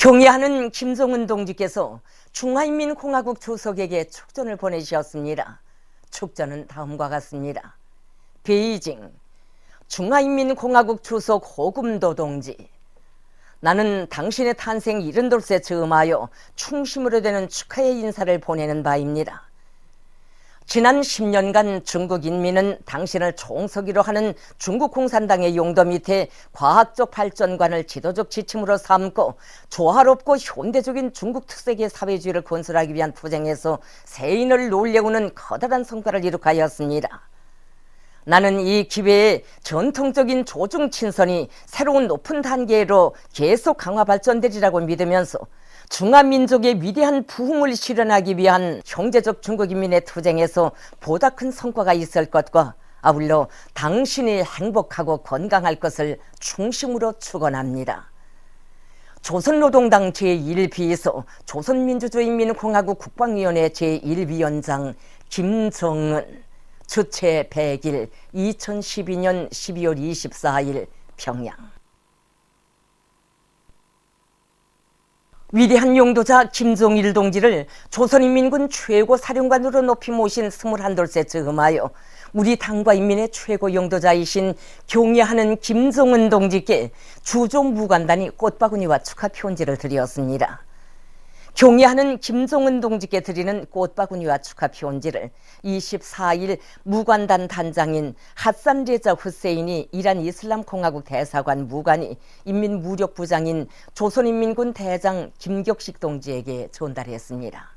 경의하는 김정은 동지께서 중화인민공화국 주석에게 축전을 보내주셨습니다. 축전은 다음과 같습니다. 베이징 중화인민공화국 주석 호금도 동지, 나는 당신의 탄생 72세 즈음하여 충심으로 되는 축하의 인사를 보내는 바입니다. 지난 10년간 중국 인민은 당신을 총서기로 하는 중국 공산당의 용도 밑에 과학적 발전관을 지도적 지침으로 삼고 조화롭고 현대적인 중국 특색의 사회주의를 건설하기 위한 투쟁에서 세인을 놀려오는 커다란 성과를 이룩하였습니다. 나는 이 기회에 전통적인 조중 친선이 새로운 높은 단계로 계속 강화 발전되리라고 믿으면서 중화민족의 위대한 부흥을 실현하기 위한 형제적 중국인민의 투쟁에서 보다 큰 성과가 있을 것과 아울러 당신이 행복하고 건강할 것을 충심으로 축원합니다. 조선노동당 제1비서 조선민주주의인민공화국 국방위원회 제1위원장 김정은, 주체 100일 2012년 12월 24일 평양. 위대한 용도자 김정일 동지를 조선인민군 최고 사령관으로 높이 모신 21돌세 즈음하여 우리 당과 인민의 최고 용도자이신 경의하는 김정은 동지께 주종 무관단이 꽃바구니와 축하 편지를 드렸습니다. 경의하는 김정은 동지께 드리는 꽃바구니와 축하 편지를 24일 무관단 단장인 하산 레자 후세인이 이란 이슬람공화국 대사관 무관이 인민무력부장인 조선인민군 대장 김격식 동지에게 전달했습니다.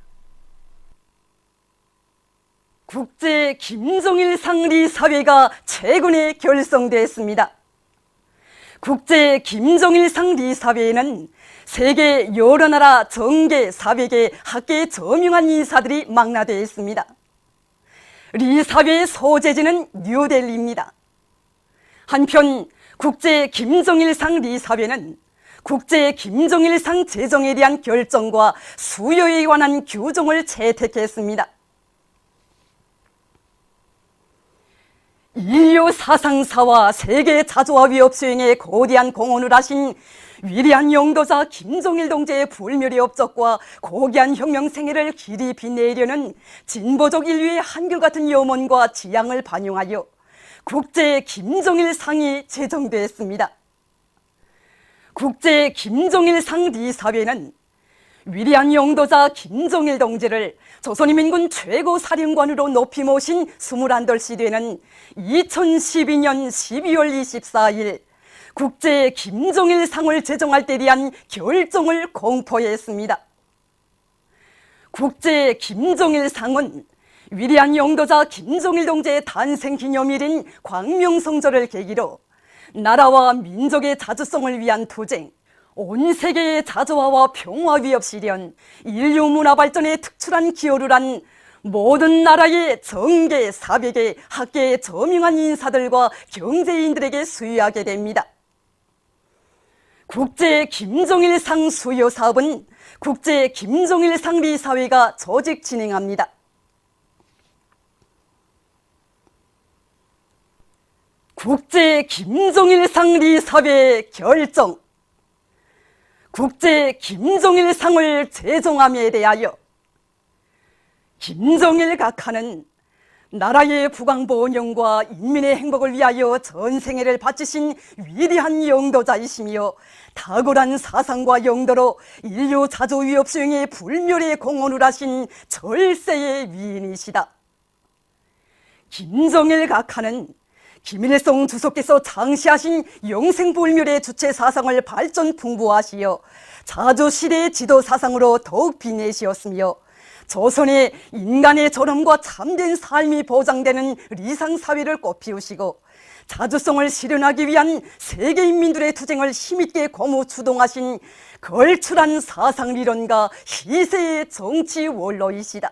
국제 김정일 상리 사회가 최근에 결성되었습니다. 국제 김정일 상리 사회에는 세계 여러 나라 정계, 사회계, 학계의 저명한 인사들이 망라되어 있습니다. 리 사회의 소재지는 뉴델리입니다. 한편 국제 김정일상 리 사회는 국제 김정일상 제정에 대한 결정과 수여에 관한 규정을 채택했습니다. 인류 사상사와 세계 자조와 위협 수행에 거대한 공헌을 하신 위대한 용도자 김정일 동지의 불멸의 업적과 고귀한 혁명 생애를 길이 빛내려는 진보적 인류의 한결같은 염원과 지향을 반영하여 국제 김정일 상이 제정되었습니다. 국제 김정일 상 리사회는 위대한 용도자 김정일 동지를 조선인민군 최고 사령관으로 높이 모신 21돌시 되는 2012년 12월 24일 국제 김정일 상을 제정할 때 대한 결정을 공포했습니다. 국제 김정일 상은 위대한 용도자 김정일 동지의 탄생 기념일인 광명성절을 계기로 나라와 민족의 자주성을 위한 투쟁, 온 세계의 자조화와 평화 위협 실현, 인류 문화 발전에 특출한 기여를 한 모든 나라의 정계, 사회계, 학계의 저명한 인사들과 경제인들에게 수여하게 됩니다. 국제 김정일상 수여 사업은 국제 김정일상 리사회가 조직 진행합니다. 국제 김정일상 리사회 결정. 국제 김정일상을 제정함에 대하여 김정일 각하는 나라의 부강번영과 인민의 행복을 위하여 전생애를 바치신 위대한 용도자이시며 탁월한 사상과 용도로 인류 자조 위협 수행의 불멸의 공헌을 하신 절세의 위인이시다. 김정일 각하는 김일성 주석께서 창시하신 영생불멸의 주체 사상을 발전 풍부하시어 자조시대의 지도 사상으로 더욱 빛내시었으며 조선의 인간의 존엄과 참된 삶이 보장되는 리상사회를 꽃피우시고 자주성을 실현하기 위한 세계인민들의 투쟁을 힘있게 고무 추동하신 걸출한 사상리론가 희세의 정치 원로이시다.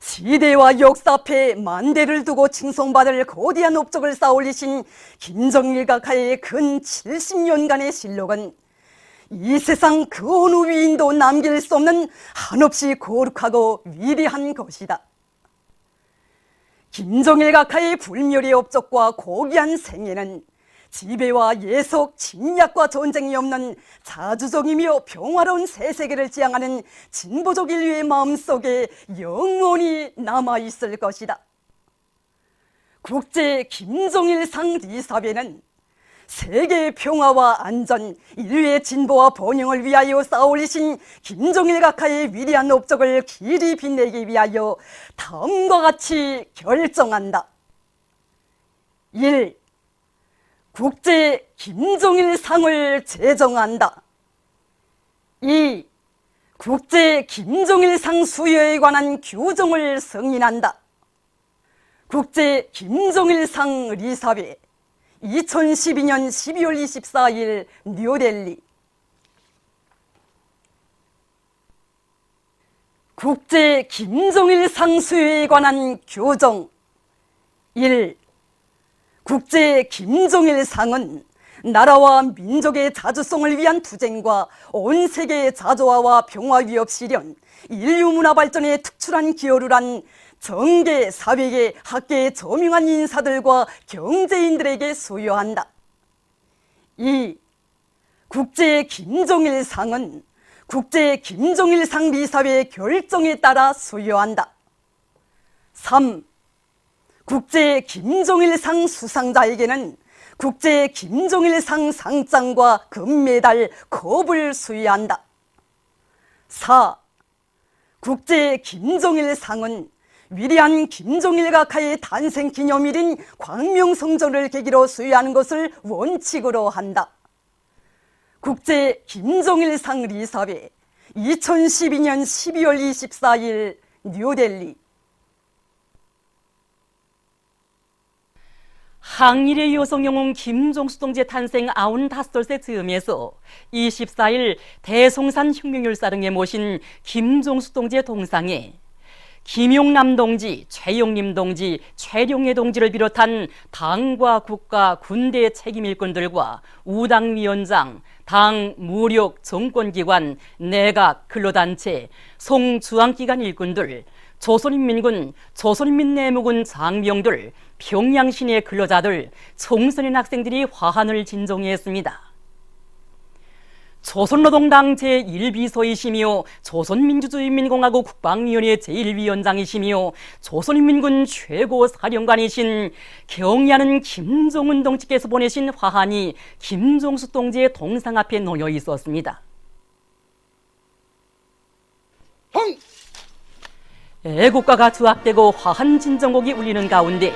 시대와 역사 앞에 만대를 두고 칭송받을 거대한 업적을 쌓아올리신 김정일 각하의 근 70년간의 실록은 이 세상 그 어느 위인도 남길 수 없는 한없이 거룩하고 위대한 것이다. 김정일 각하의 불멸의 업적과 고귀한 생애는 지배와 예속, 침략과 전쟁이 없는 자주적이며 평화로운 새 세계를 지향하는 진보적 인류의 마음속에 영원히 남아있을 것이다. 국제 김정일상 리사회는 세계의 평화와 안전, 인류의 진보와 번영을 위하여 쌓아올리신 김정일 각하의 위대한 업적을 길이 빛내기 위하여 다음과 같이 결정한다. 1. 국제 김정일상을 제정한다. 2. 국제 김정일상 수여에 관한 규정을 승인한다. 국제 김정일상 리사회 2012년 12월 24일 뉴델리. 국제 김정일상 수여에 관한 규정. 1. 국제 김정일상은 나라와 민족의 자주성을 위한 투쟁과 온 세계의 자조화와 평화 위협 실현, 인류 문화 발전에 특출한 기여를 한 정계, 사회계, 학계의 저명한 인사들과 경제인들에게 수여한다. 2. 국제 김정일상은 국제 김정일상 리사회의 결정에 따라 수여한다. 3. 국제 김정일상 수상자에게는 국제 김정일상 상장과 금메달, 컵을 수여한다. 4. 국제 김정일상은 위대한 김정일 각하의 탄생 기념일인 광명성전을 계기로 수여하는 것을 원칙으로 한다. 국제 김정일상 리사회 2012년 12월 24일 뉴델리. 항일의 여성 영웅 김종수 동지의 탄생 95세 즈음에서 24일 대송산 혁명율사릉에 모신 김종수 동지의 동상에 김용남 동지, 최용림 동지, 최룡해 동지를 비롯한 당과 국가, 군대 책임 일꾼들과 우당위원장, 당, 무력, 정권기관, 내각, 근로단체, 송주항기관 일꾼들, 조선인민군, 조선인민내무군 장병들, 평양시내 근로자들, 청소년 학생들이 화환을 진정했습니다. 조선노동당 제1비서이시며 조선민주주의인민공화국 국방위원회 제1위원장이시며 조선인민군 최고사령관이신 경의하는 김정은 동지께서 보내신 화환이 김종수 동지의 동상 앞에 놓여 있었습니다. 애국가가 주악되고 화환 진정곡이 울리는 가운데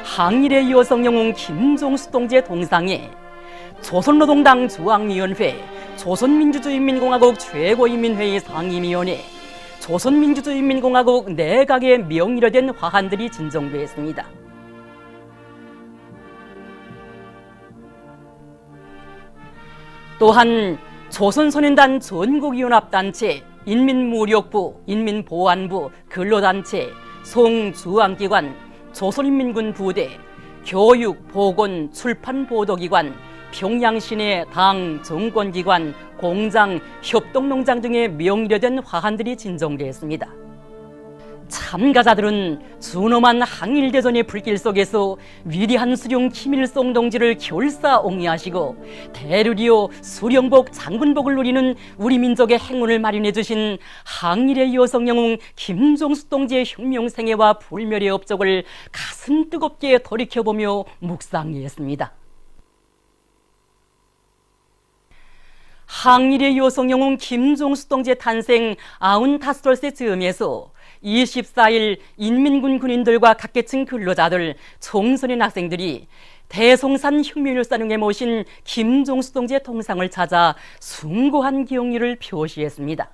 항일의 여성 영웅 김종수 동지의 동상에 조선노동당 중앙위원회, 조선민주주의인민공화국 최고인민회의 상임위원회, 조선민주주의인민공화국 내각의 명의로 된 화환들이 진정됐습니다. 또한 조선소년단 전국연합단체, 인민무력부, 인민보안부, 근로단체, 송주항기관, 조선인민군 부대, 교육, 보건, 출판, 보도기관, 평양시내 당, 정권기관, 공장, 협동농장 등의 명의로 된 화환들이 진정됐습니다. 참가자들은 준엄한 항일대전의 불길 속에서 위대한 수령 김일성 동지를 결사옹이하시고 대류리오 수령복 장군복을 누리는 우리 민족의 행운을 마련해 주신 항일의 여성 영웅 김종수 동지의 혁명생애와 불멸의 업적을 가슴 뜨겁게 돌이켜보며 묵상했습니다. 항일의 여성 영웅 김종수 동지의 탄생 95세 즈음에서 24일 인민군 군인들과 각계층 근로자들, 청소년 학생들이 대송산 혁명율사릉에 모신 김종수 동지의 동상을 찾아 숭고한 경의를 표시했습니다.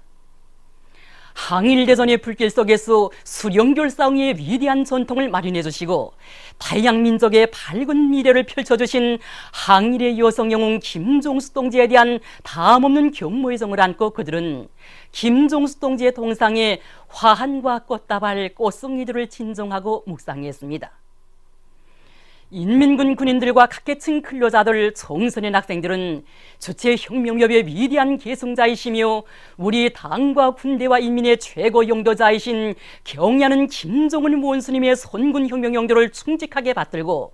항일대전의 불길 속에서 수령결사옹의 위대한 전통을 마련해 주시고 다양 민족의 밝은 미래를 펼쳐주신 항일의 여성 영웅 김종수 동지에 대한 다함없는 경모의 정을 안고 그들은 김종수 동지의 동상에 화환과 꽃다발, 꽃송이들을 진정하고 묵상했습니다. 인민군 군인들과 각계층 근로자들, 청소년 학생들은 주체혁명협의 위대한 계승자이시며 우리 당과 군대와 인민의 최고 용도자이신 경야는 김정은 원수님의 선군혁명 용도를 충직하게 받들고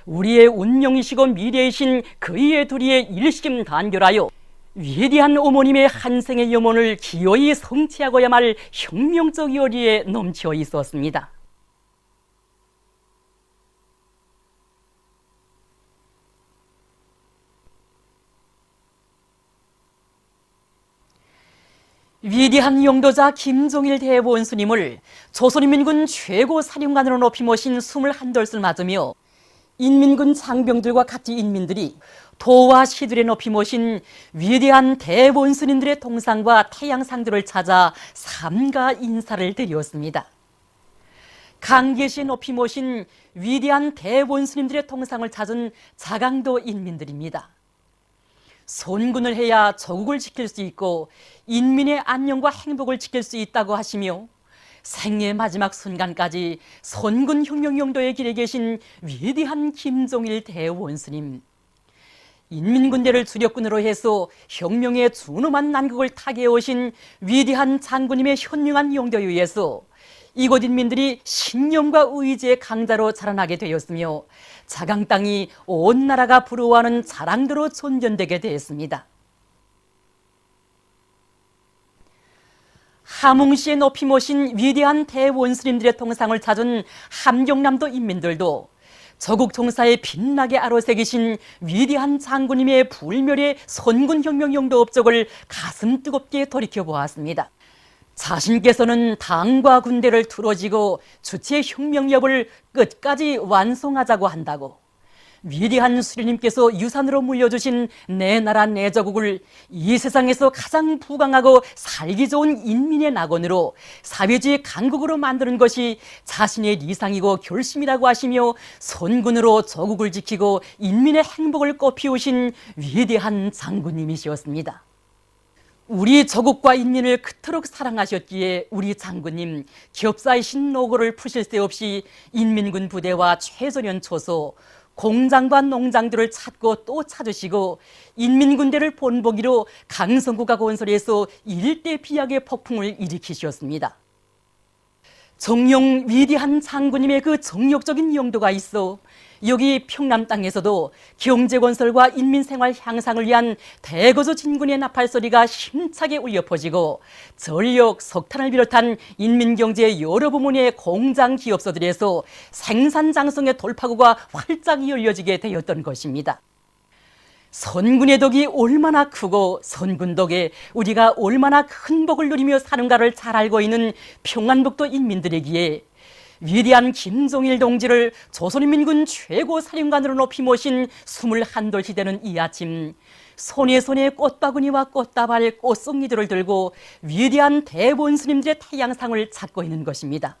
우리의 운명이시고 미래이신 그의 도리에 일심단결하여 위대한 어머님의 한생의 염원을 기어이 성취하고야 말 혁명적 열의에 넘쳐 있었습니다. 위대한 용도자 김종일 대원수님을 조선인민군 최고 사령관으로 높이 모신 21돌을 맞으며 인민군 장병들과 같이 인민들이 도와 시들에 높이 모신 위대한 대원수님들의 동상과 태양상들을 찾아 삼가 인사를 드렸습니다. 강계시에 높이 모신 위대한 대원수님들의 동상을 찾은 자강도 인민들입니다. 선군을 해야 조국을 지킬 수 있고 인민의 안녕과 행복을 지킬 수 있다고 하시며 생의 마지막 순간까지 선군혁명용도의 길에 계신 위대한 김종일 대원수님, 인민군대를 주력군으로 해서 혁명의 준엄한 난국을 타개해 오신 위대한 장군님의 현명한 용도에 의해서 이곳 인민들이 신념과 의지의 강자로 자라나게 되었으며 자강 땅이 온 나라가 부러워하는 자랑도로 존전되게 되었습니다. 함흥시에 높이 모신 위대한 대원수님들의 동상을 찾은 함경남도 인민들도 조국 종사에 빛나게 아로새기신 위대한 장군님의 불멸의 선군혁명 용도 업적을 가슴 뜨겁게 돌이켜보았습니다. 자신께서는 당과 군대를 틀어지고 주체 혁명협을 끝까지 완성하자고 한다고 위대한 수리님께서 유산으로 물려주신 내 나라 내 조국을 이 세상에서 가장 부강하고 살기 좋은 인민의 낙원으로 사회주의 강국으로 만드는 것이 자신의理想이고 결심이라고 하시며 선군으로 조국을 지키고 인민의 행복을 꽃피우신 위대한 장군님이시었습니다. 우리 조국과 인민을 그토록 사랑하셨기에 우리 장군님 겹사이신 노고를 푸실 새 없이 인민군 부대와 최소년 초소, 공장과 농장들을 찾고 또 찾으시고 인민군대를 본보기로 강성구가 건설해서 일대 비약의 폭풍을 일으키셨습니다. 정녕 위대한 장군님의 그 정력적인 용도가 있어 여기 평남 땅에서도 경제건설과 인민생활 향상을 위한 대거조 진군의 나팔소리가 힘차게 울려 퍼지고 전력, 석탄을 비롯한 인민경제의 여러 부문의 공장 기업소들에서 생산 장성의 돌파구가 활짝 열려지게 되었던 것입니다. 선군의 덕이 얼마나 크고 선군 덕에 우리가 얼마나 큰 복을 누리며 사는가를 잘 알고 있는 평안북도 인민들이기에 위대한 김종일 동지를 조선인민군 최고 사령관으로 높이 모신 21돌 시대는 이 아침 손에 꽃바구니와 꽃다발, 꽃송이들을 들고 위대한 대원수님들의 태양상을 찾고 있는 것입니다.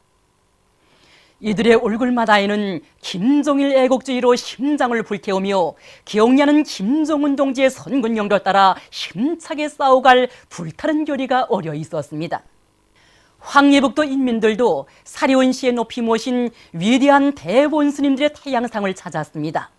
이들의 얼굴마다에는 김종일 애국주의로 심장을 불태우며 경야는 김정은 동지의 선군용도에 따라 힘차게 싸워갈 불타는 교리가 어려 있었습니다. 황예북도 인민들도 사리온시에 높이 모신 위대한 대원수님들의 태양상을 찾았습니다.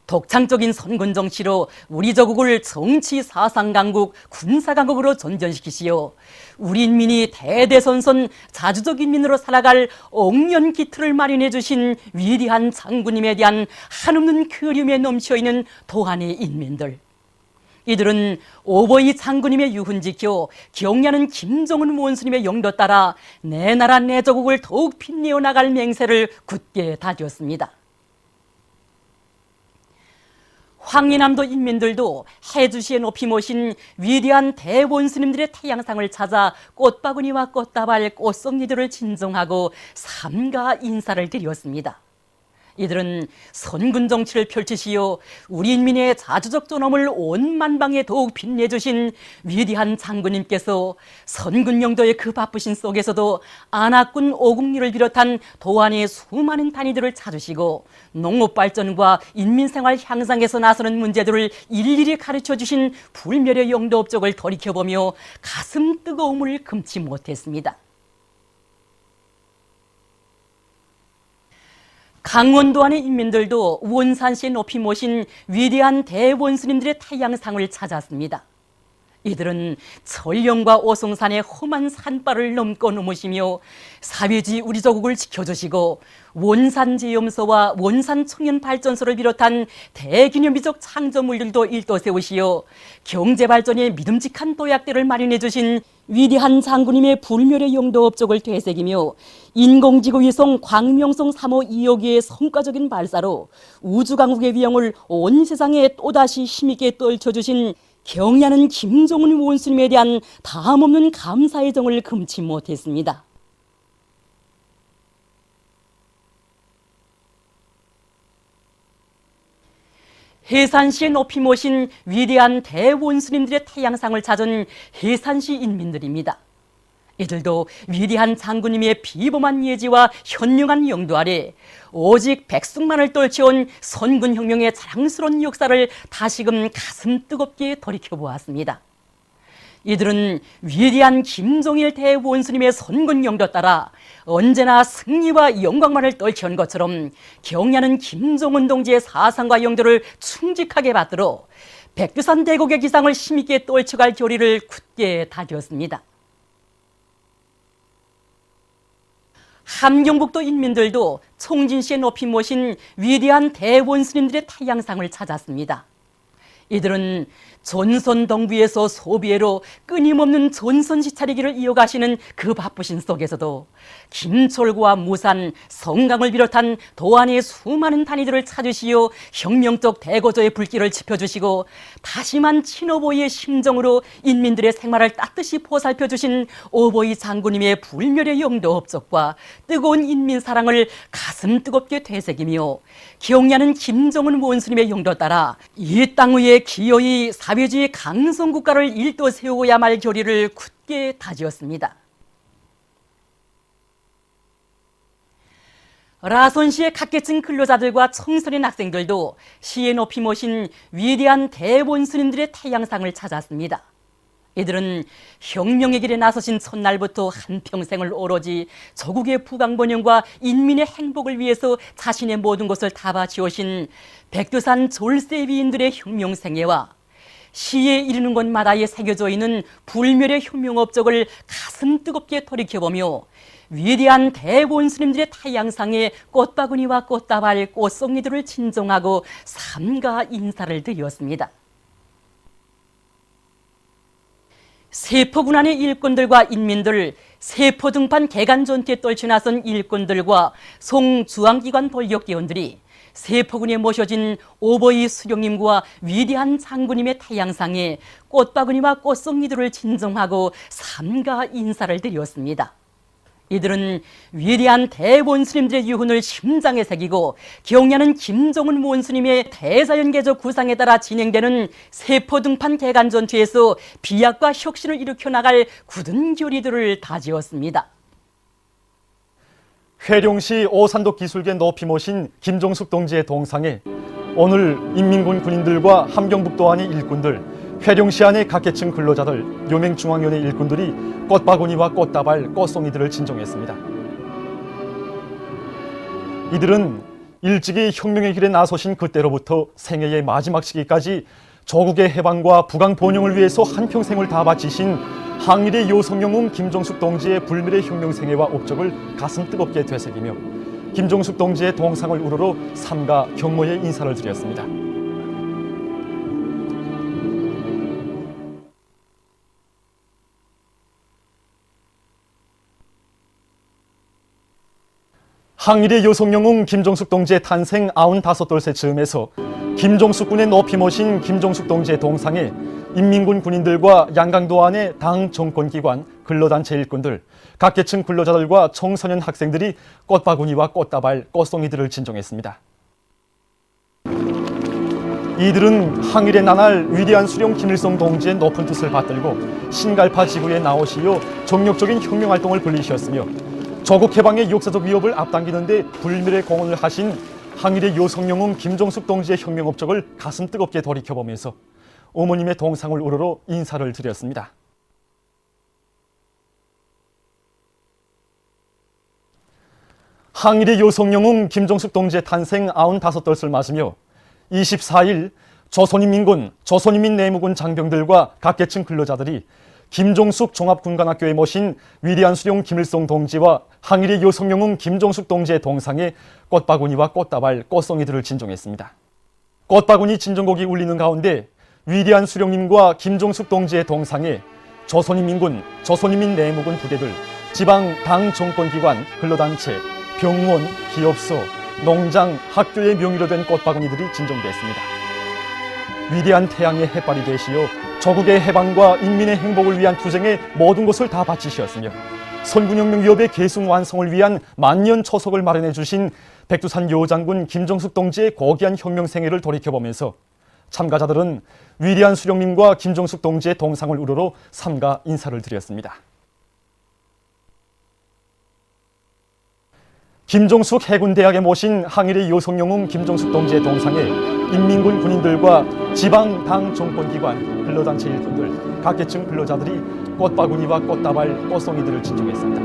독창적인 선군 정치로 우리 조국을 정치 사상 강국, 군사 강국으로 전전시키시어 우리 인민이 대대손손 자주적 인민으로 살아갈 억년 기틀을 마련해 주신 위대한 장군님에 대한 한없는 그리움에 넘쳐있는 도안의 인민들. 이들은 오버이 장군님의 유훈 지켜 경야는 김정은 원수님의 용도 따라 내 나라 내 조국을 더욱 빛내어 나갈 맹세를 굳게 다졌습니다. 황리남도 인민들도 해주시에 높이 모신 위대한 대원수님들의 태양상을 찾아 꽃바구니와 꽃다발, 꽃송이들을 진정하고 삼가 인사를 드렸습니다. 이들은 선군 정치를 펼치시어 우리 인민의 자주적 존엄을 온 만방에 더욱 빛내주신 위대한 장군님께서 선군 용도의 그 바쁘신 속에서도 안학군 오국리를 비롯한 도안의 수많은 단위들을 찾으시고 농업 발전과 인민생활 향상에서 나서는 문제들을 일일이 가르쳐 주신 불멸의 용도 업적을 돌이켜보며 가슴 뜨거움을 금치 못했습니다. 강원도 안의 인민들도 원산시에 높이 모신 위대한 대원스님들의 타향상을 찾았습니다. 이들은 천령과 오송산의 험한 산바를 넘고 넘으시며 사회주의 우리 조국을 지켜주시고 원산제염소와 원산청년발전소를 비롯한 대기념비적 창조물들도 일도 세우시어 경제발전에 믿음직한 도약대를 마련해 주신 위대한 장군님의 불멸의 영도 업적을 되새기며 인공지구 위성 광명성 3호 2호기의 성과적인 발사로 우주강국의 위용을 온 세상에 또다시 힘있게 떨쳐주신 경애하는 김정은 원수님에 대한 다함없는 감사의 정을 금치 못했습니다. 해산시에 높이 모신 위대한 대원수님들의 타향상을 찾은 해산시 인민들입니다. 이들도 위대한 장군님의 비범한 예지와 현명한 영도 아래 오직 백숙만을 떨쳐온 선군혁명의 자랑스러운 역사를 다시금 가슴 뜨겁게 돌이켜보았습니다. 이들은 위대한 김종일 대원수님의 선군영도 따라 언제나 승리와 영광만을 떨쳐온 것처럼 경애하는 김정은 동지의 사상과 영도를 충직하게 받들어 백두산 대국의 기상을 힘있게 떨쳐갈 결의를 굳게 다졌습니다. 함경북도 인민들도 총진시에 높이 모신 위대한 대원스님들의 타향상을 찾았습니다. 이들은 전선동부에서 소비에로 끊임없는 전선시 차리기를 이어가시는 그 바쁘신 속에서도 김철구와 무산, 성강을 비롯한 도안의 수많은 단위들을 찾으시어 혁명적 대거조의 불길을 지펴주시고 다심한 친오보이의 심정으로 인민들의 생활을 따뜻이 보살펴주신 오보이 장군님의 불멸의 영도 업적과 뜨거운 인민 사랑을 가슴 뜨겁게 되새기며 경애하는 김정은 원수님의 영도 따라 이 땅 위에 기어이 사회주의 강성국가를 일도 세우고야 말 결의를 굳게 다지었습니다. 라손시의 각계층 근로자들과 청소년 학생들도 시에 높이 모신 위대한 대원스님들의 타향상을 찾았습니다. 이들은 혁명의 길에 나서신 첫날부터 한평생을 오로지 조국의 부강번영과 인민의 행복을 위해서 자신의 모든 것을 다 바치오신 백두산 졸세위인들의 혁명생애와 시에 이르는 곳마다에 새겨져 있는 불멸의 혁명 업적을 가슴 뜨겁게 돌이켜보며 위대한 대원스님들의 타향상에 꽃바구니와 꽃다발, 꽃송이들을 진정하고 삼가 인사를 드렸습니다. 세포군안의 일꾼들과 인민들, 세포 등판 개간 전투에 떨쳐 나선 일꾼들과 송주황기관 돌격대원들이 세포군에 모셔진 오보이 수령님과 위대한 장군님의 타향상에 꽃바구니와 꽃송이들을 진정하고 삼가 인사를 드렸습니다. 이들은 위대한 대원스님들의 유훈을 심장에 새기고 경애하는 김정은 원수님의 대자연계적 구상에 따라 진행되는 세포 등판 개간 전투에서 비약과 혁신을 일으켜 나갈 굳은 결의들을 다지었습니다. 회룡시 오산도 기술계 높이 모신 김종숙 동지의 동상에 오늘 인민군 군인들과 함경북도 안의 일꾼들, 회룡시 안의 각계층 근로자들, 요맹중앙위원회 일꾼들이 꽃바구니와 꽃다발, 꽃송이들을 진정했습니다. 이들은 일찍이 혁명의 길에 나서신 그때로부터 생애의 마지막 시기까지 조국의 해방과 부강 번영을 위해서 한평생을 다 바치신 항일의 요성영웅 김종숙 동지의 불멸의 혁명 생애와 업적을 가슴 뜨겁게 되새기며 김종숙 동지의 동상을 우러러 삼가 경모의 인사를 드렸습니다. 항일의 요성영웅 김종숙 동지의 탄생 95돌 즈음에서 김종숙 군의 높이 모신 김종숙 동지의 동상에 인민군 군인들과 양강도 안의 당 정권기관, 근로단체 일꾼들, 각계층 근로자들과 청소년 학생들이 꽃바구니와 꽃다발, 꽃송이들을 진정했습니다. 이들은 항일의 나날 위대한 수령 김일성 동지의 높은 뜻을 받들고 신갈파 지구에 나오시어 정력적인 혁명활동을 벌이셨으며 조국 해방의 역사적 위협을 앞당기는 데 불멸의 공헌을 하신 항일의 요성영웅 김종숙 동지의 혁명 업적을 가슴 뜨겁게 돌이켜보면서 어머님의 동상을 우러러 인사를 드렸습니다. 항일의 요성 영웅 김종숙 동지의 탄생 95돌을 맞으며 24일 조선인민군, 조선인민내무군 장병들과 각계층 근로자들이 김종숙 종합군관학교에 모신 위대한 수령 김일성 동지와 항일의 요성 영웅 김종숙 동지의 동상에 꽃바구니와 꽃다발, 꽃송이들을 진정했습니다. 꽃바구니 진정곡이 울리는 가운데 위대한 수령님과 김종숙 동지의 동상에 조선인민군, 조선인민내무군 부대들, 지방 당 정권기관, 근로단체, 병원, 기업소, 농장, 학교의 명의로 된 꽃바구니들이 진정됐습니다. 위대한 태양의 햇발이 되시어 조국의 해방과 인민의 행복을 위한 투쟁에 모든 것을 다 바치셨으며 선군혁명 위협의 계승 완성을 위한 만년 초석을 마련해 주신 백두산 요장군 김종숙 동지의 고귀한 혁명 생애를 돌이켜보면서 참가자들은 위대한 수령님과 김종숙 동지의 동상을 우러러 삼가 인사를 드렸습니다. 김종숙 해군대학에 모신 항일의 요성 영웅 김종숙 동지의 동상에 인민군 군인들과 지방 당 정권기관, 근로단체 일꾼들, 각계층 근로자들이 꽃바구니와 꽃다발, 꽃송이들을 진정했습니다.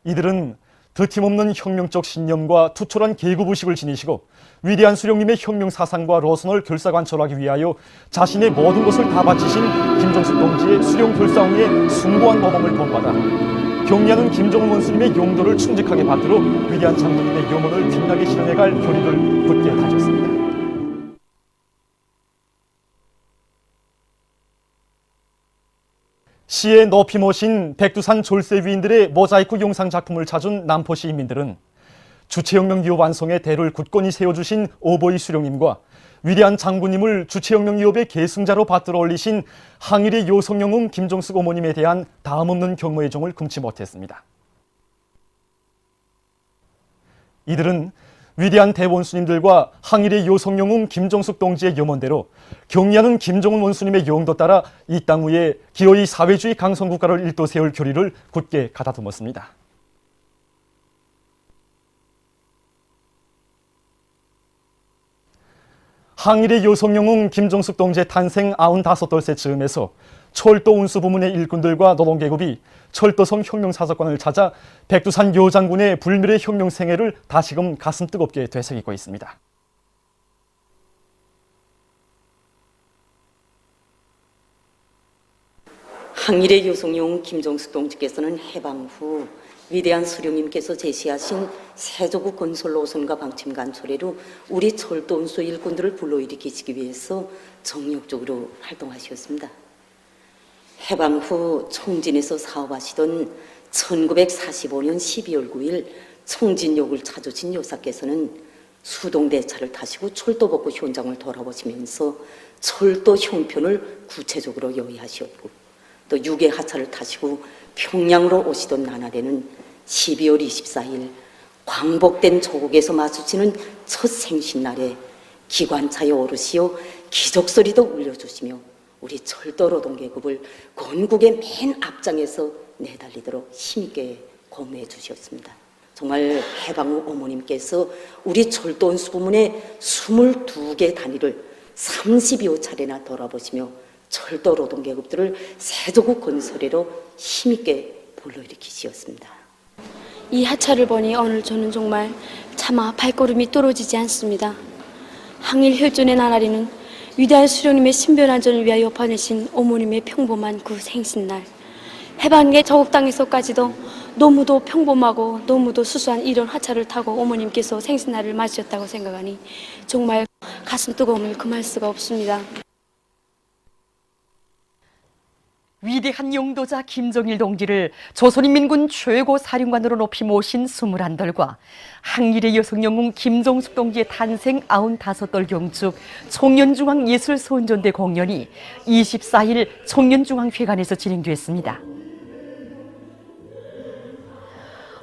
이들은 드팀없는 혁명적 신념과 투철한 계급의식을 지니시고 위대한 수령님의 혁명 사상과 로선을 결사관철하기 위하여 자신의 모든 것을 다 바치신 김종숙 동지의 수령 결사응의 숭고한 모범을 본받아 경리하는 김정은 원수님의 용도를 충직하게 받들어 위대한 장군님의 염원을 빛나게 실현해갈 교리를 굳게 다졌습니다. 시에 높이 모신 백두산 졸세 위인들의 모자이크 영상 작품을 찾은 남포시 인민들은 주체혁명 위협 완성에 대를 굳건히 세워주신 오보이 수령님과 위대한 장군님을 주체혁명 위협의 계승자로 받들어 올리신 항일의 요성 영웅 김종숙 어머님에 대한 다음없는 경무의 정을 금치 못했습니다. 이들은 위대한 대원수님들과 항일의 요성 영웅 김종숙 동지의 염원대로 경리하는 김정은 원수님의 용도 따라 이 땅 위에 기어이 사회주의 강성국가를 일도 세울 교리를 굳게 가다듬었습니다. 항일의 요성 영웅 김종숙 동지의 탄생 95돌째 즈음에서 철도 운수 부문의 일꾼들과 노동계급이 철도성 혁명사석관을 찾아 백두산 요장군의 불멸의 혁명 생애를 다시금 가슴 뜨겁게 되새기고 있습니다. 항일의 요성 영웅 김종숙 동지께서는 해방 후 위대한 수령님께서 제시하신 세조국 건설 노선과 방침 관철회로 우리 철도 운수 일꾼들을 불러일으키시기 위해서 정력적으로 활동하셨습니다. 해방 후 청진에서 사업하시던 1945년 12월 9일 청진역을 찾으신 여사께서는 수동대차를 타시고 철도복구 현장을 돌아보시면서 철도 형편을 구체적으로 요의하셨고 또 유계하차를 타시고 평양으로 오시던 나날에는 12월 24일 광복된 조국에서 마주치는 첫 생신날에 기관차에 오르시어 기적소리도 울려주시며 우리 철도 노동계급을 건국의 맨 앞장에서 내달리도록 힘있게 공유해 주셨습니다. 정말 해방 후 어머님께서 우리 철도 운수 부문의 22개 단위를 30여 차례나 돌아보시며 철도 노동계급들을 세조국 건설회로 힘있게 불러일으키시었습니다. 이 하차를 보니 오늘 저는 정말 차마 발걸음이 떨어지지 않습니다. 항일 혈전의 나날에는 위대한 수령님의 신변안전을 위하여 보내신 어머님의 평범한 그 생신날, 해방의 조국 땅에서까지도 너무도 평범하고 너무도 수수한 이런 하차를 타고 어머님께서 생신날을 맞으셨다고 생각하니 정말 가슴 뜨거움을 금할 수가 없습니다. 위대한 용도자 김정일 동지를 조선인민군 최고 사령관으로 높이 모신 21돌과 항일의 여성 영웅 김종숙 동지의 탄생 95돌 경축 청년중앙예술선전대 공연이 24일 청년중앙회관에서 진행됐습니다.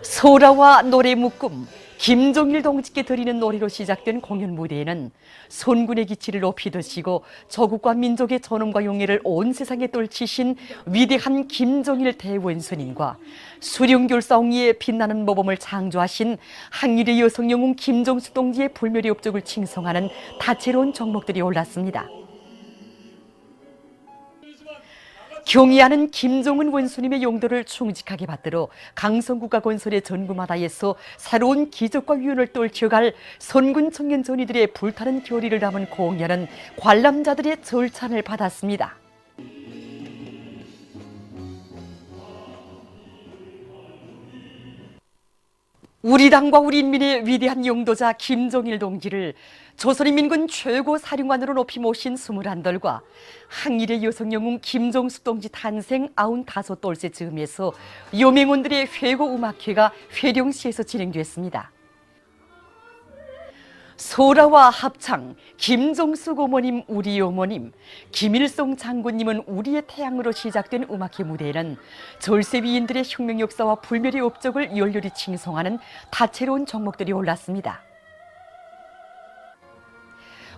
소라와 노래 묶음, 김정일 동지께 드리는 노래로 시작된 공연 무대에는 선군의 기치를 높이 드시고 조국과 민족의 존엄과 용애를 온 세상에 떨치신 위대한 김정일 대원수님과 수령결사옹리에 빛나는 모범을 창조하신 항일의 여성 영웅 김종숙 동지의 불멸의 업적을 칭송하는 다채로운 종목들이 올랐습니다. 경의하는 김종은 원수님의 용도를 충직하게 받들어 강성구가 건설의 전구마다에서 새로운 기적과 위원을 떨쳐갈 선군 청년 전이들의 불타는 교리를 담은 공연은 관람자들의 절찬을 받았습니다. 우리 당과 우리 인민의 위대한 용도자 김정일 동지를 조선인민군 최고 사령관으로 높이 모신 21돌과 항일의 여성 영웅 김종숙 동지 탄생 95돌째 즈음에서 요맹원들의 회고 음악회가 회령시에서 진행됐습니다. 소라와 합창, 김종숙 어머님 우리 어머님, 김일성 장군님은 우리의 태양으로 시작된 음악회 무대에는 절세 위인들의 혁명 역사와 불멸의 업적을 열렬히 칭송하는 다채로운 종목들이 올랐습니다.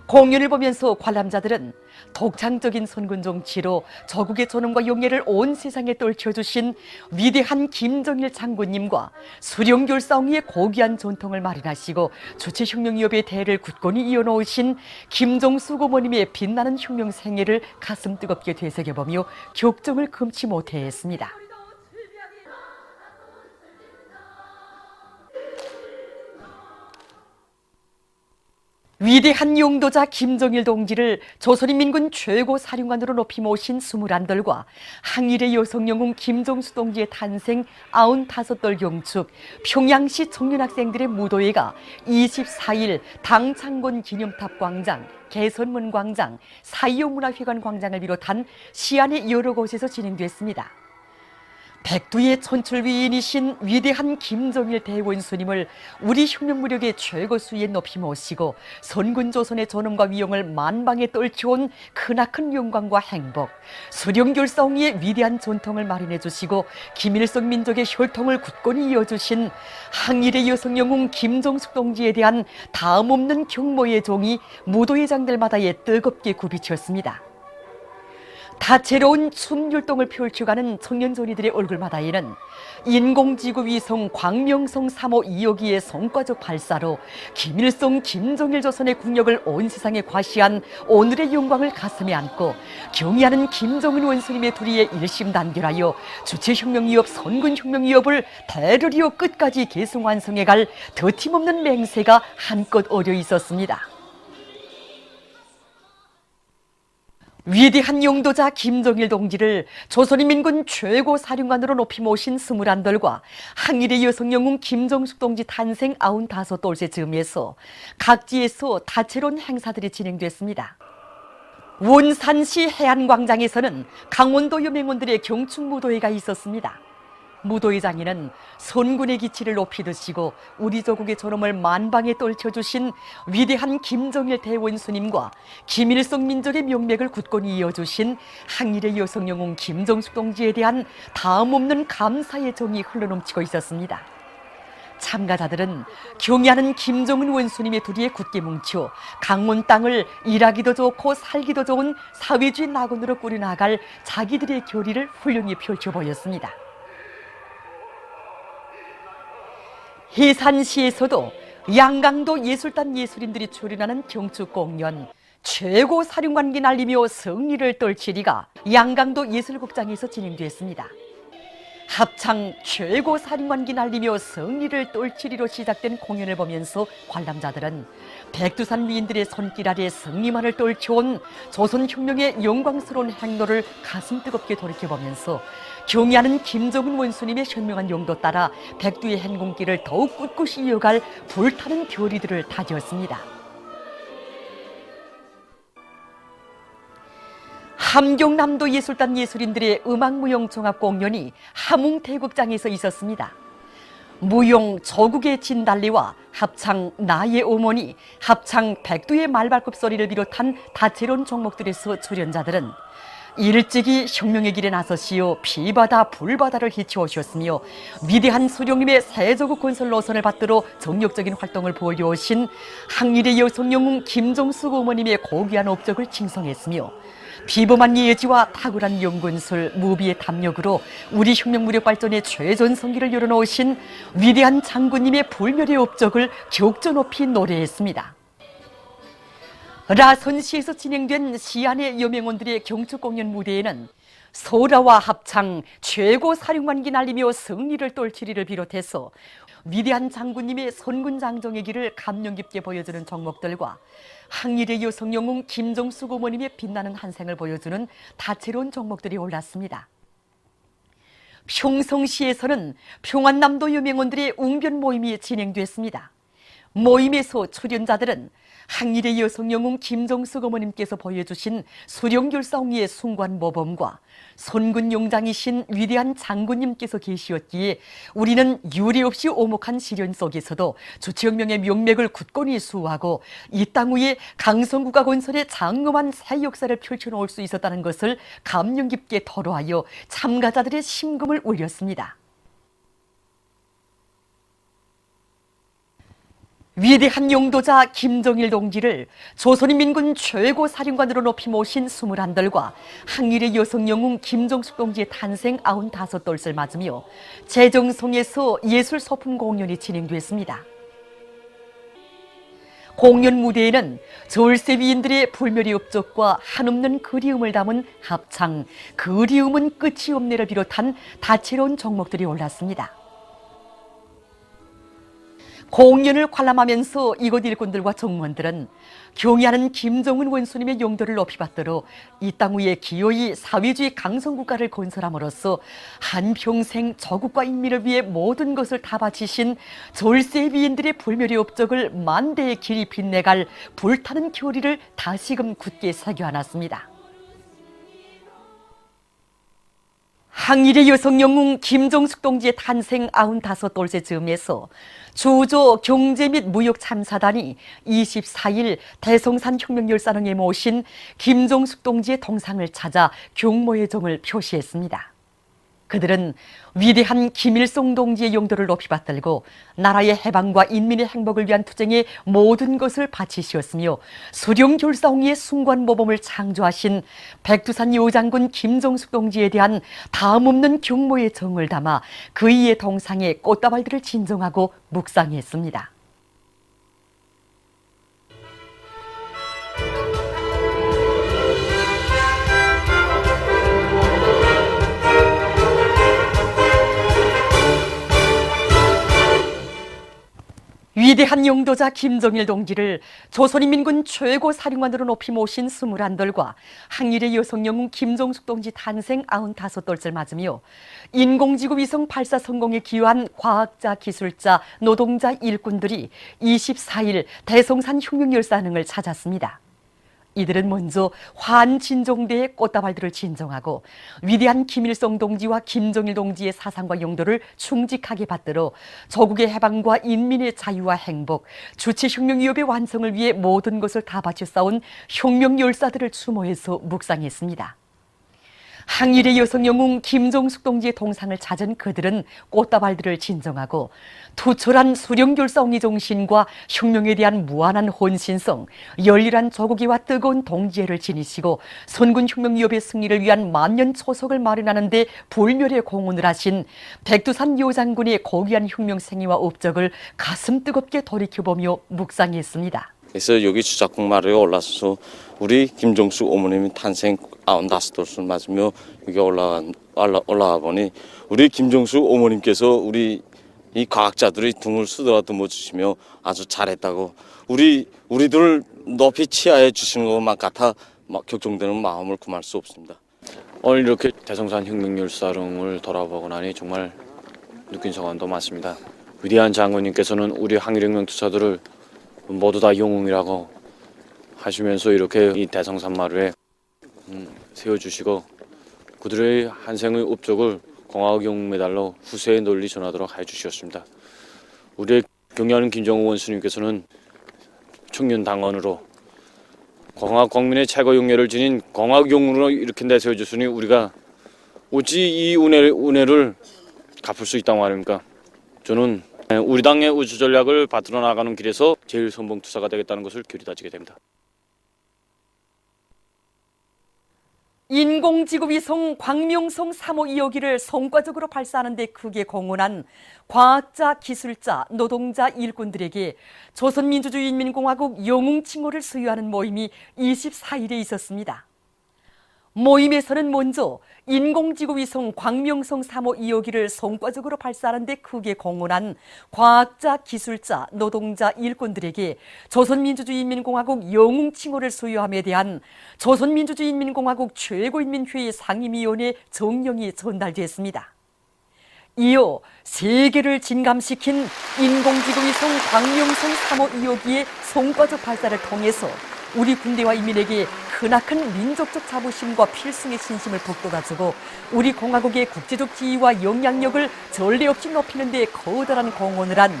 공연을 보면서 관람자들은 독창적인 선군 정치로 조국의 존엄과 용예를 온 세상에 떨쳐주신 위대한 김정일 장군님과 수령결사옹의 고귀한 전통을 마련하시고 주체혁명위협의 대를 굳건히 이어놓으신 김종숙 어머님의 빛나는 혁명 생애를 가슴 뜨겁게 되새겨보며 격정을 금치 못해 했습니다. 위대한 용도자 김정일 동지를 조선인민군 최고 사령관으로 높이 모신 21돌과 항일의 여성 영웅 김종숙 동지의 탄생 95돌 경축 평양시 청년학생들의 무도회가 24일 당창곤 기념탑 광장, 개선문 광장, 4.25 문화회관 광장을 비롯한 시안의 여러 곳에서 진행됐습니다. 백두의 천출위인이신 위대한 김정일 대원수님을 우리 혁명무력의 최고 수위에 높이 모시고 선군조선의 존엄과 위용을 만방에 떨쳐온 크나큰 영광과 행복, 수령결사옹의 위대한 전통을 마련해 주시고 김일성 민족의 혈통을 굳건히 이어주신 항일의 여성 영웅 김종숙 동지에 대한 다음없는 경모의 종이 무도회장들마다에 뜨겁게 굽이쳤습니다. 다채로운 춤율동을 펼쳐가는 청년전이들의 얼굴마다에는 인공지구 위성 광명성 3호 2호기의 성과적 발사로 김일성, 김정일 조선의 국력을 온 세상에 과시한 오늘의 영광을 가슴에 안고 경의하는 김정은 원수님의 도리에 일심단결하여 주체혁명위협, 선군혁명위협을 대를 이어 끝까지 계승완성해갈 더팀없는 맹세가 한껏 어려 있었습니다. 위대한 용도자 김정일 동지를 조선인민군 최고 사령관으로 높이 모신 21돌과 항일의 여성 영웅 김종숙 동지 탄생 95돌째 즈음에서 각지에서 다채로운 행사들이 진행됐습니다. 원산시 해안광장에서는 강원도 여맹원들의 경축무도회가 있었습니다. 무도회장에는 선군의 기치를 높이 드시고 우리 조국의 존엄을 만방에 떨쳐주신 위대한 김정일 대원수님과 김일성 민족의 명맥을 굳건히 이어주신 항일의 여성 영웅 김종숙 동지에 대한 다음없는 감사의 정이 흘러넘치고 있었습니다. 참가자들은 경의하는 김정은 원수님의 도리에 굳게 뭉쳐 강원 땅을 일하기도 좋고 살기도 좋은 사회주의 낙원으로 꾸려나갈 자기들의 교리를 훌륭히 펼쳐 보였습니다. 해산시에서도 양강도 예술단 예술인들이 출연하는 경축공연 최고 사령관기 날리며 승리를 떨치리가 양강도 예술극장에서 진행됐습니다. 합창 최고 사령관기 날리며 승리를 떨치리로 시작된 공연을 보면서 관람자들은 백두산 위인들의 손길 아래 승리만을 떨쳐온 조선혁명의 영광스러운 행로를 가슴 뜨겁게 돌이켜보면서 경의하는 김정은 원수님의 현명한 용도 따라 백두의 행군길을 더욱 꿋꿋이 이어갈 불타는 교리들을 다졌습니다. 함경남도 예술단 예술인들의 음악무용 종합공연이 함흥대극장에서 있었습니다. 무용 조국의 진달래와 합창 나의 어머니, 합창 백두의 말발굽 소리를 비롯한 다채로운 종목들에서 출연자들은 일찍이 혁명의 길에 나서시어 피바다 불바다를 헤쳐오셨으며 위대한 수령님의 세조국 건설 노선을 받들어 정력적인 활동을 보여오신 항일의 여성 영웅 김종숙 어머님의 고귀한 업적을 칭송했으며 비범한 예지와 탁월한 연군술, 무비의 담력으로 우리 혁명 무력 발전의 최전성기를 열어놓으신 위대한 장군님의 불멸의 업적을 격조 높이 노래했습니다. 라선시에서 진행된 시안의 여맹원들의 경축공연 무대에는 소라와 합창, 최고 사령관기 날리며 승리를 떨치리를 비롯해서 위대한 장군님의 선군 장정의 길을 감명 깊게 보여주는 종목들과 항일의 여성 영웅 김정숙 어머님의 빛나는 한 생을 보여주는 다채로운 종목들이 올랐습니다. 평성시에서는 평안남도 유명원들의 웅변 모임이 진행됐습니다. 모임에서 출연자들은 항일의 여성 영웅 김정숙 어머님께서 보여주신 수령결사옹리의 숭고한 모범과 선군 용장이신 위대한 장군님께서 계시었기에 우리는 유례 없이 오목한 시련 속에서도 주체혁명의 명맥을 굳건히 수호하고 이 땅 위에 강성국가 건설의 장엄한 새 역사를 펼쳐놓을 수 있었다는 것을 감명 깊게 토로하여 참가자들의 심금을 울렸습니다. 위대한 용도자 김정일 동지를 조선인민군 최고 사령관으로 높이 모신 21들과 항일의 여성 영웅 김정숙 동지의 탄생 95돌을 맞으며 재정성에서 예술 소품 공연이 진행됐습니다. 공연 무대에는 절세 위인들의 불멸의 업적과 한없는 그리움을 담은 합창, 그리움은 끝이 없네를 비롯한 다채로운 종목들이 올랐습니다. 공연을 관람하면서 이곳 일꾼들과 정무원들은 경의하는 김정은 원수님의 용도를 높이 받들어 이 땅 위에 기어이 사회주의 강성국가를 건설함으로써 한평생 저국과 인민을 위해 모든 것을 다 바치신 절세 위인들의 불멸의 업적을 만대의 길이 빛내갈 불타는 교리를 다시금 굳게 새겨안았습니다. 항일의 여성 영웅 김정숙 동지의 탄생 95돌째 즈음에서 주조 경제 및 무역 참사단이 24일 대성산 혁명열사릉에 모신 김정숙 동지의 동상을 찾아 경모의 정을 표시했습니다. 그들은 위대한 김일성 동지의 용도를 높이 받들고 나라의 해방과 인민의 행복을 위한 투쟁에 모든 것을 바치시었으며 수령결사옹리의 숭고한 모범을 창조하신 백두산 여장군 김정숙 동지에 대한 다음없는 경모의 정을 담아 그이의 동상에 꽃다발들을 진정하고 묵상했습니다. 위대한 용도자 김정일 동지를 조선인민군 최고 사령관으로 높이 모신 21들과 항일의 여성 영웅 김정숙 동지 탄생 95돌을 맞으며 인공지구 위성 발사 성공에 기여한 과학자, 기술자, 노동자, 일꾼들이 24일 대성산 혁명열사릉을 찾았습니다. 이들은 먼저 환진종대의 꽃다발들을 진정하고 위대한 김일성 동지와 김정일 동지의 사상과 용도를 충직하게 받들어 조국의 해방과 인민의 자유와 행복, 주체혁명위협의 완성을 위해 모든 것을 다 바쳐 싸운 혁명열사들을 추모해서 묵상했습니다. 항일의 여성 영웅 김정숙 동지의 동상을 찾은 그들은 꽃다발들을 진정하고 투철한 수령결사옹리 정신과 혁명에 대한 무한한 혼신성, 열렬한 조국이와 뜨거운 동지애를 지니시고 선군혁명위협의 승리를 위한 만년 초석을 마련하는 데 불멸의 공헌을 하신 백두산 여장군의 고귀한 혁명생애와 업적을 가슴 뜨겁게 돌이켜보며 묵상했습니다. 그래서 여기 주작국 마루에 올라서서 우리 김정숙 어머님이 탄생 95돌을 맞으며 여기 올라와 보니 우리 김정숙 어머님께서 우리 이 과학자들이 등을 쓰더라도 못 주시며 아주 잘했다고 우리들을 높이 치하해 주시는 것만 같아 격정되는 마음을 금할 수 없습니다. 오늘 이렇게 대성산 혁명열사릉을 돌아보고 나니 정말 느낀 소감도 많습니다. 위대한 장군님께서는 우리 항일혁명 투사들을 모두 다 영웅이라고 하시면서 이렇게 이 대성산 마루에 세워주시고 그들의 한 생의 업적을 공화국 메달로 후세에 널리 전하도록 해주셨습니다. 우리의 경의하는 김정은 원수님께서는 청년 당원으로 공화국 국민의 최고 영예를 지닌 공화국 영웅으로 이렇게 내세워주시니 우리가 어찌 이 은혜를 갚을 수 있다고 말입니까? 저는 우리 당의 우주 전략을 받들어 나가는 길에서 제일 선봉 투사가 되겠다는 것을 결의 다지게 됩니다. 인공지구 위성 광명성 3호 2호기를 성과적으로 발사하는 데 크게 공헌한 과학자, 기술자, 노동자, 일꾼들에게 조선민주주의인민공화국 영웅 칭호를 수여하는 모임이 24일에 있었습니다. 모임에서는 먼저 인공지구위성 광명성 3호 2호기를 성과적으로 발사하는 데 크게 공헌한 과학자, 기술자, 노동자, 일꾼들에게 조선민주주의인민공화국 영웅 칭호를 수여함에 대한 조선민주주의인민공화국 최고인민회의 상임위원회 정령이 전달됐습니다. 이어 세계를 진감시킨 인공지구위성 광명성 3호 2호기의 성과적 발사를 통해서 우리 군대와 인민에게 크나큰 민족적 자부심과 필승의 신심을 북돋아주고 우리 공화국의 국제적 지위와 영향력을 전례 없이 높이는 데 거대한 공헌을 한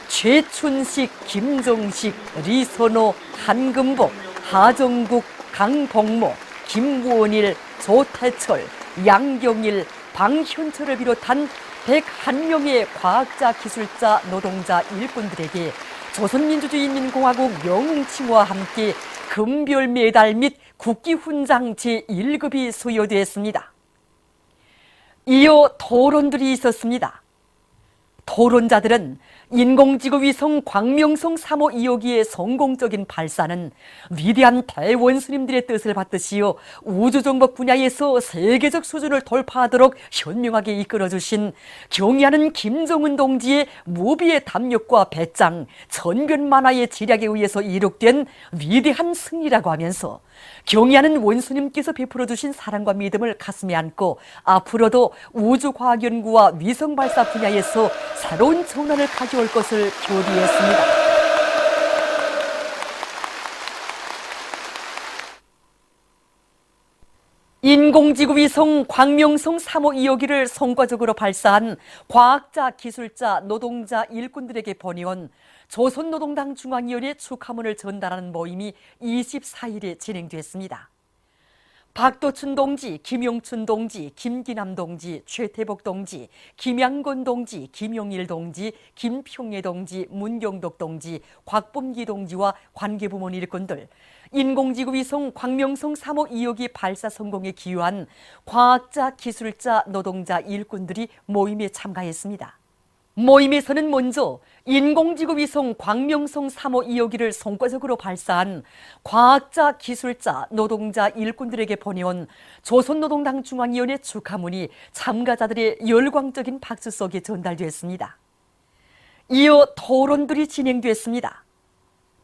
최춘식, 김정식, 리선호, 한금복, 하정국, 강복모, 김원일, 조태철, 양경일, 방현철을 비롯한 101명의 과학자, 기술자, 노동자, 일꾼들에게 조선민주주의인민공화국 영웅칭호와 함께 금별 메달 및 국기훈장 제1급이 수여되었습니다. 이어 토론들이 있었습니다. 토론자들은 인공지구위성 광명성 3호 2호기의 성공적인 발사는 위대한 대원수님들의 뜻을 받듯이요 우주정복 분야에서 세계적 수준을 돌파하도록 현명하게 이끌어주신 경의하는 김정은 동지의 무비의 담력과 배짱, 전변만화의 지략에 의해서 이룩된 위대한 승리라고 하면서 경의하는 원수님께서 베풀어주신 사랑과 믿음을 가슴에 안고 앞으로도 우주과학연구와 위성발사 분야에서 새로운 전환을 가져올 것을 교리했습니다. 인공지구위성 광명성 3호 2호기를 성과적으로 발사한 과학자, 기술자, 노동자, 일꾼들에게 보내온 조선노동당 중앙위원회 축하문을 전달하는 모임이 24일에 진행됐습니다. 박도춘 동지, 김용춘 동지, 김기남 동지, 최태복 동지, 김양건 동지, 김용일 동지, 김평애 동지, 문경덕 동지, 곽범기 동지와 관계부문 일꾼들, 인공지구위성 광명성 3호 2호기 발사 성공에 기여한 과학자, 기술자, 노동자, 일꾼들이 모임에 참가했습니다. 모임에서는 먼저 인공지구위성 광명성 3호 2호기를 성과적으로 발사한 과학자, 기술자, 노동자, 일꾼들에게 보내온 조선노동당 중앙위원회 축하문이 참가자들의 열광적인 박수 속에 전달됐습니다. 이어 토론들이 진행됐습니다.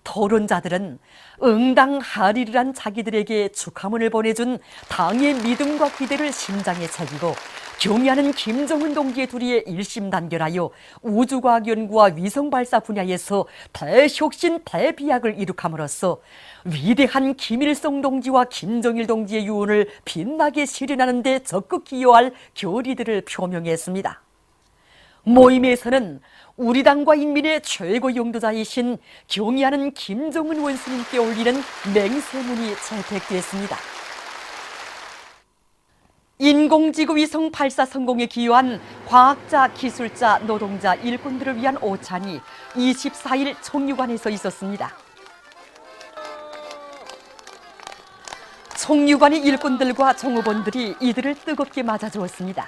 토론자들은 응당하리란 자기들에게 축하문을 보내준 당의 믿음과 기대를 심장에 새기고 경의하는 김정은 동지의 둘이에 일심단결하여 우주과학연구와 위성발사 분야에서 대혁신, 대비약을 이룩함으로써 위대한 김일성 동지와 김정일 동지의 유언을 빛나게 실현하는 데 적극 기여할 결의들을 표명했습니다. 모임에서는 우리 당과 인민의 최고 용도자이신 경의하는 김정은 원수님께 올리는 맹세문이 채택됐습니다. 인공지구위성 발사 성공에 기여한 과학자, 기술자, 노동자, 일꾼들을 위한 오찬이 24일 총유관에서 있었습니다. 총유관의 일꾼들과 종업원들이 이들을 뜨겁게 맞아주었습니다.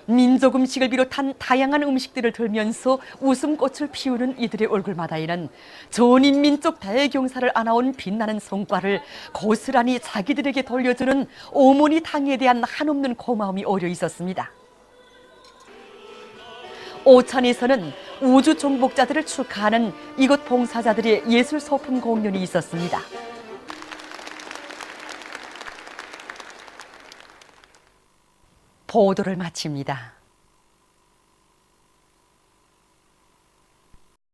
민족 음식을 비롯한 다양한 음식들을 들면서 웃음꽃을 피우는 이들의 얼굴마다에는 전인민족 대경사를 안아온 빛나는 성과를 고스란히 자기들에게 돌려주는 어머니 당에 대한 한없는 고마움이 어려 있었습니다. 오찬에서는 우주 정복자들을 축하하는 이곳 봉사자들의 예술 소품 공연이 있었습니다. 보도를 마칩니다.